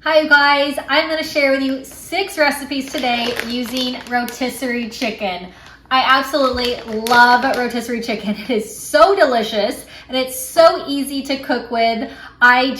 Hi you guys, I'm going to share with you 6 recipes today using rotisserie chicken. I absolutely love rotisserie chicken. It is so delicious and it's so easy to cook with. I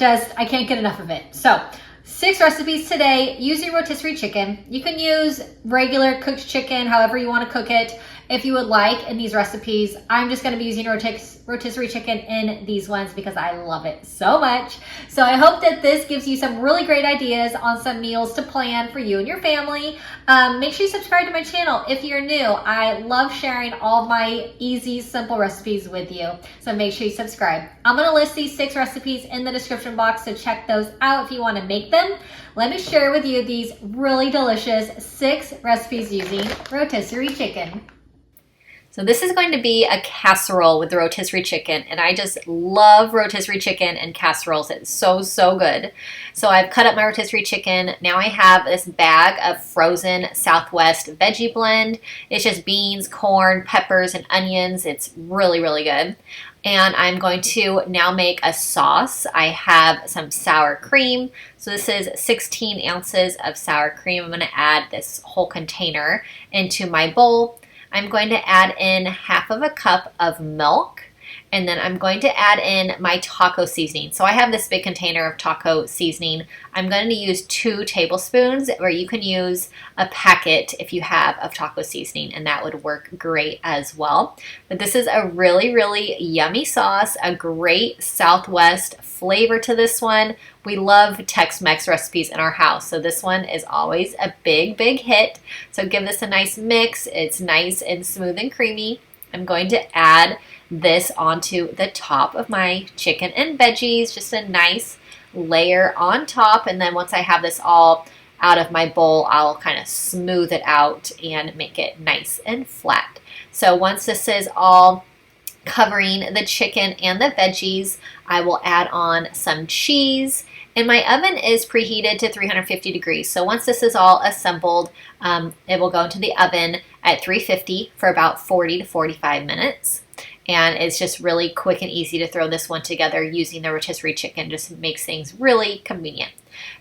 can't get enough of it. So 6 recipes today using rotisserie chicken. You can use regular cooked chicken, however you want to cook it. If you would like in these recipes, I'm just going to be using rotisserie chicken in these ones because I love it so much. So I hope that this gives you some really great ideas on some meals to plan for you and your family. Make sure you subscribe to my channel if you're new. I love sharing all of my easy, simple recipes with you. So make sure you subscribe. I'm going to list these 6 recipes in the description box, so check those out if you want to make them. Let me share with you these really delicious 6 recipes using rotisserie chicken. So this is going to be a casserole with the rotisserie chicken, and I just love rotisserie chicken and casseroles. It's so good. So I've cut up my rotisserie chicken. Now I have this bag of frozen Southwest veggie blend. It's just beans, corn, peppers, and onions. It's really good. And I'm going to now make a sauce. I have some sour cream. So this is 16 ounces of sour cream. I'm going to add this whole container into my bowl. I'm going to add in half of a cup of milk, and then I'm going to add in my taco seasoning. So I have this big container of taco seasoning. I'm going to use 2 tablespoons, or you can use a packet if you have of taco seasoning, and that would work great as well. But this is a really yummy sauce, a great Southwest flavor to this one. We love Tex-Mex recipes in our house, so this one is always a big hit. So give this a nice mix. It's nice and smooth and creamy. I'm going to add this onto the top of my chicken and veggies, just a nice layer on top. And then once I have this all out of my bowl, I'll kind of smooth it out and make it nice and flat. So once this is all covering the chicken and the veggies, I will add on some cheese. And my oven is preheated to 350 degrees. So once this is all assembled, it will go into the oven at 350 for about 40 to 45 minutes. And it's just really quick and easy to throw this one together using the rotisserie chicken. Just makes things really convenient.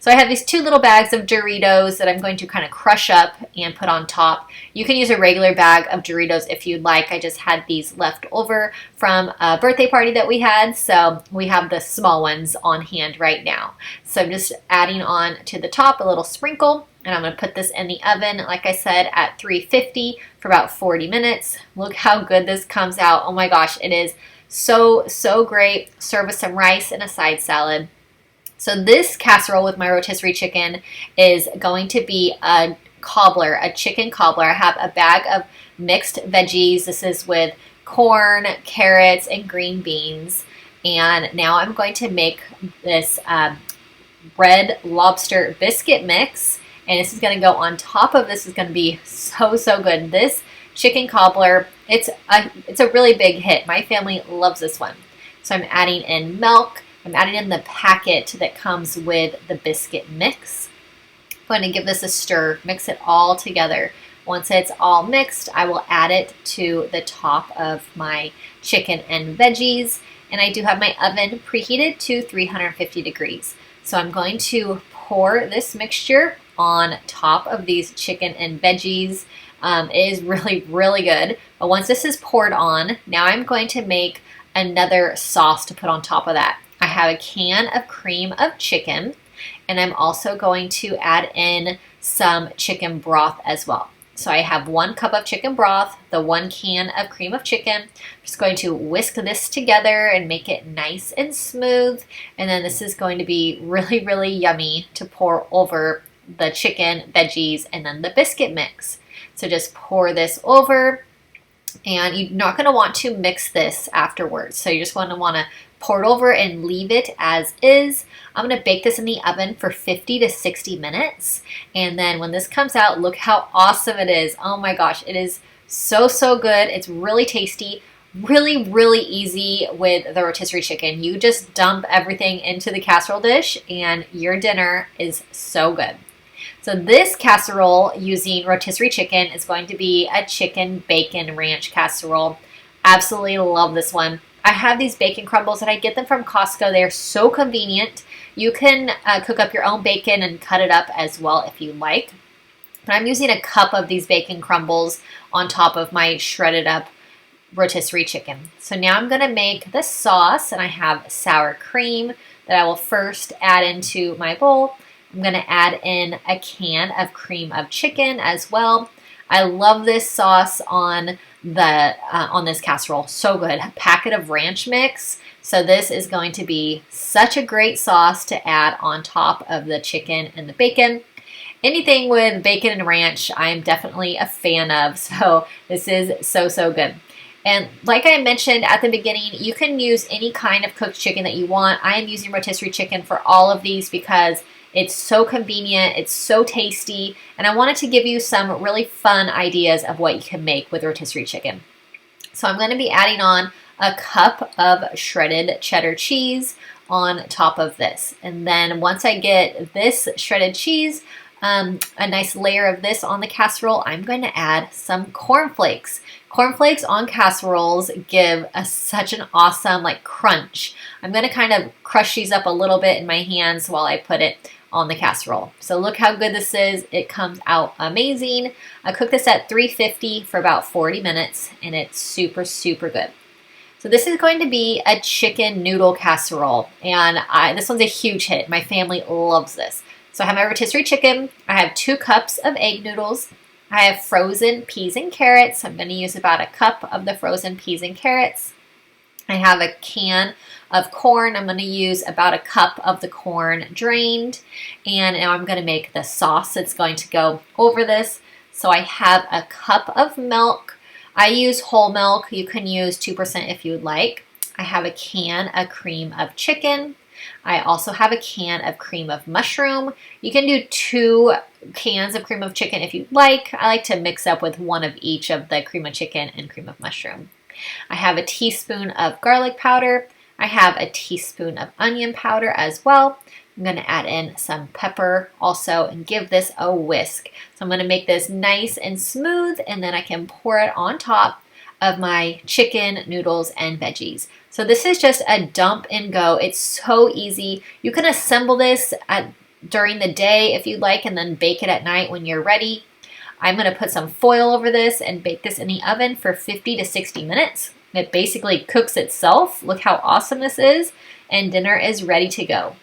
So I have these 2 little bags of Doritos that I'm going to kind of crush up and put on top. You can use a regular bag of Doritos if you'd like. I just had these left over from a birthday party that we had, so we have the small ones on hand right now. So I'm just adding on to the top a little sprinkle, and I'm going to put this in the oven, like I said, at 350 for about 40 minutes. Look how good this comes out. Oh my gosh, it is so great. Serve with some rice and a side salad. So this casserole with my rotisserie chicken is going to be a cobbler, a chicken cobbler. I have a bag of mixed veggies. This is with corn, carrots, and green beans. And now I'm going to make this red lobster biscuit mix. And this is going to go on top of this. Is going to be so good. This chicken cobbler, it's a really big hit. My family loves this one. So I'm adding in milk. I'm adding in the packet that comes with the biscuit mix. I'm going to give this a stir, mix it all together. Once it's all mixed, I will add it to the top of my chicken and veggies. And I do have my oven preheated to 350 degrees. So I'm going to pour this mixture on top of these chicken and veggies. It is really good. But once this is poured on, now I'm going to make another sauce to put on top of that. I have a can of cream of chicken, and I'm also going to add in some chicken broth as well. So I have 1 cup of chicken broth, the 1 can of cream of chicken. I'm just going to whisk this together and make it nice and smooth. And then this is going to be really yummy to pour over the chicken, veggies, and then the biscuit mix. So just pour this over, and you're not going to want to mix this afterwards. So you just want to pour it over and leave it as is. I'm going to bake this in the oven for 50 to 60 minutes. And then when this comes out, look how awesome it is. Oh my gosh, it is so good. It's really tasty, really easy with the rotisserie chicken. You just dump everything into the casserole dish and your dinner is so good. So this casserole using rotisserie chicken is going to be a chicken bacon ranch casserole. Absolutely love this one. I have these bacon crumbles and I get them from Costco. They're so convenient. You can cook up your own bacon and cut it up as well if you like. But I'm using a cup of these bacon crumbles on top of my shredded up rotisserie chicken. So now I'm going to make the sauce, and I have sour cream that I will first add into my bowl. I'm going to add in a can of cream of chicken as well. I love this sauce on this casserole. So good. A packet of ranch mix. So this is going to be such a great sauce to add on top of the chicken and the bacon. Anything with bacon and ranch, I'm definitely a fan of. So this is so good. And like I mentioned at the beginning, you can use any kind of cooked chicken that you want. I am using rotisserie chicken for all of these because it's so convenient, it's so tasty, and I wanted to give you some really fun ideas of what you can make with rotisserie chicken. So I'm going to be adding on a cup of shredded cheddar cheese on top of this. And then once I get this shredded cheese, a nice layer of this on the casserole, I'm going to add some cornflakes. Cornflakes on casseroles give such an awesome crunch. I'm going to kind of crush these up a little bit in my hands while I put it on the casserole. So look how good this is. It comes out amazing. I cooked this at 350 for about 40 minutes, and it's super good. So this is going to be a chicken noodle casserole, and this one's a huge hit. My family loves this. So I have my rotisserie chicken. I have 2 cups of egg noodles. I have frozen peas and carrots. I'm going to use about a cup of the frozen peas and carrots. I have a can of corn. I'm going to use about a cup of the corn drained. And now I'm going to make the sauce that's going to go over this. So I have a cup of milk. I use whole milk. You can use 2% if you would like. I have a can of cream of chicken. I also have a can of cream of mushroom. You can do 2 cans of cream of chicken if you'd like. I like to mix up with one of each of the cream of chicken and cream of mushroom. I have a teaspoon of garlic powder. I have a teaspoon of onion powder as well. I'm going to add in some pepper also and give this a whisk. So I'm going to make this nice and smooth, and then I can pour it on top of my chicken, noodles, and veggies. So this is just a dump and go. It's so easy. You can assemble this during the day if you'd like, and then bake it at night when you're ready. I'm going to put some foil over this and bake this in the oven for 50 to 60 minutes. It basically cooks itself. Look how awesome this is. And dinner is ready to go.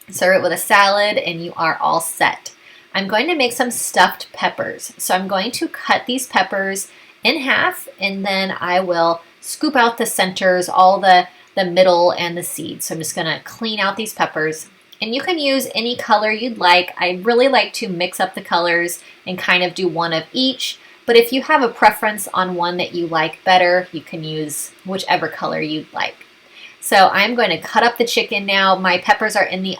Serve it with a salad and you are all set. I'm going to make some stuffed peppers. So I'm going to cut these peppers in half, and then I will scoop out the centers, all the middle and the seeds. So I'm just going to clean out these peppers. And you can use any color you'd like. I really like to mix up the colors and kind of do one of each. But if you have a preference on one that you like better, you can use whichever color you'd like. So I'm going to cut up the chicken now. My peppers are in the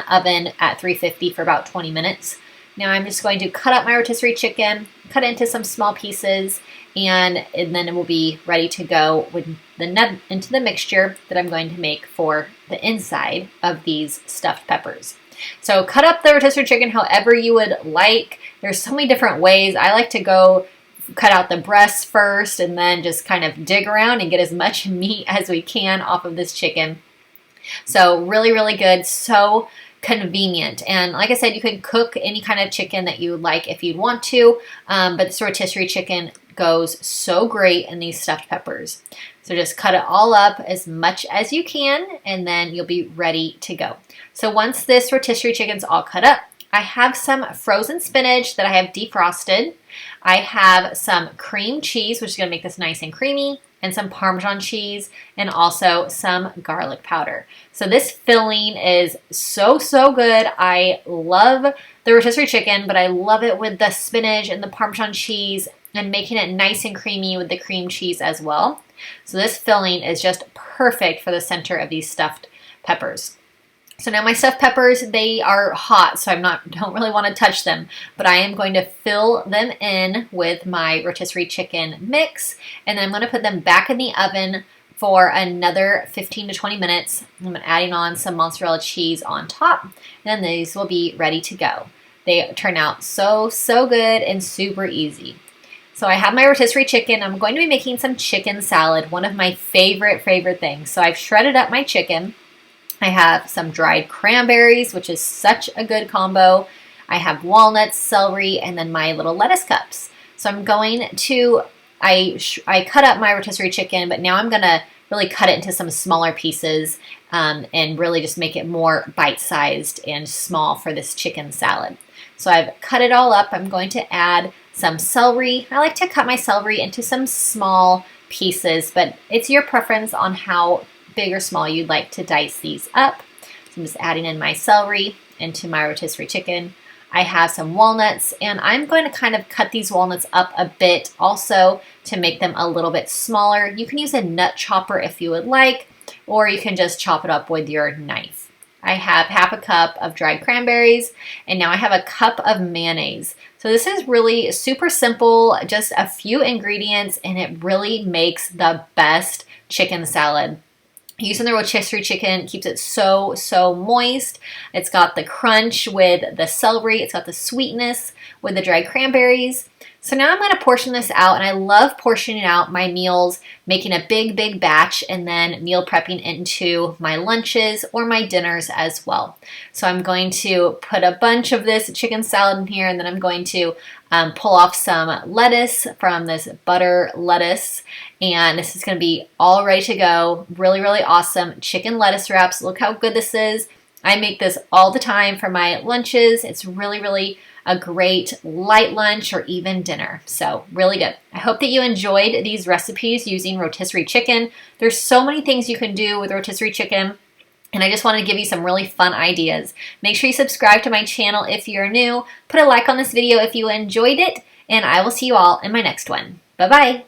oven at 350 for about 20 minutes. Now I'm just going to cut up my rotisserie chicken, cut it into some small pieces, and then it will be ready to go into the mixture that I'm going to make for the inside of these stuffed peppers. So cut up the rotisserie chicken however you would like. There's so many different ways. I like to go cut out the breasts first and then just kind of dig around and get as much meat as we can off of this chicken. So really good. So convenient. And like I said, you can cook any kind of chicken that you would like if you'd want to, but this rotisserie chicken goes so great in these stuffed peppers. So just cut it all up as much as you can, and then you'll be ready to go. So once this rotisserie chicken's all cut up, I have some frozen spinach that I have defrosted. I have some cream cheese, which is going to make this nice and creamy, and some Parmesan cheese, and also some garlic powder. So this filling is so good. I love the rotisserie chicken, but I love it with the spinach and the Parmesan cheese and making it nice and creamy with the cream cheese as well. So this filling is just perfect for the center of these stuffed peppers. So now my stuffed peppers, they are hot, so don't really want to touch them, but I am going to fill them in with my rotisserie chicken mix, and then I'm going to put them back in the oven for another 15 to 20 minutes. I'm adding on some mozzarella cheese on top, and then these will be ready to go. They turn out so good and super easy. So I have my rotisserie chicken. I'm going to be making some chicken salad, one of my favorite things. So I've shredded up my chicken. I have some dried cranberries, which is such a good combo. I have walnuts, celery, and then my little lettuce cups. So I'm going to, I cut up my rotisserie chicken, but now I'm going to really cut it into some smaller pieces and really just make it more bite-sized and small for this chicken salad. So I've cut it all up. I'm going to add some celery. I like to cut my celery into some small pieces, but it's your preference on how big or small you'd like to dice these up. So I'm just adding in my celery into my rotisserie chicken. I have some walnuts, and I'm going to kind of cut these walnuts up a bit also to make them a little bit smaller. You can use a nut chopper if you would like, or you can just chop it up with your knife. I have half a cup of dried cranberries, and now I have a cup of mayonnaise. So this is really super simple, just a few ingredients, and it really makes the best chicken salad. Using the rotisserie chicken keeps it so moist. It's got the crunch with the celery. It's got the sweetness with the dried cranberries. So now I'm going to portion this out, and I love portioning out my meals, making a big batch, and then meal prepping into my lunches or my dinners as well. So I'm going to put a bunch of this chicken salad in here, and then I'm going to pull off some lettuce from this butter lettuce, and this is going to be all ready to go. Really awesome chicken lettuce wraps. Look how good this is. I make this all the time for my lunches. It's really a great light lunch or even dinner. So really good. I hope that you enjoyed these recipes using rotisserie chicken. There's so many things you can do with rotisserie chicken, and I just wanted to give you some really fun ideas. Make sure you subscribe to my channel if you're new. Put a like on this video if you enjoyed it, and I will see you all in my next one. Bye-bye.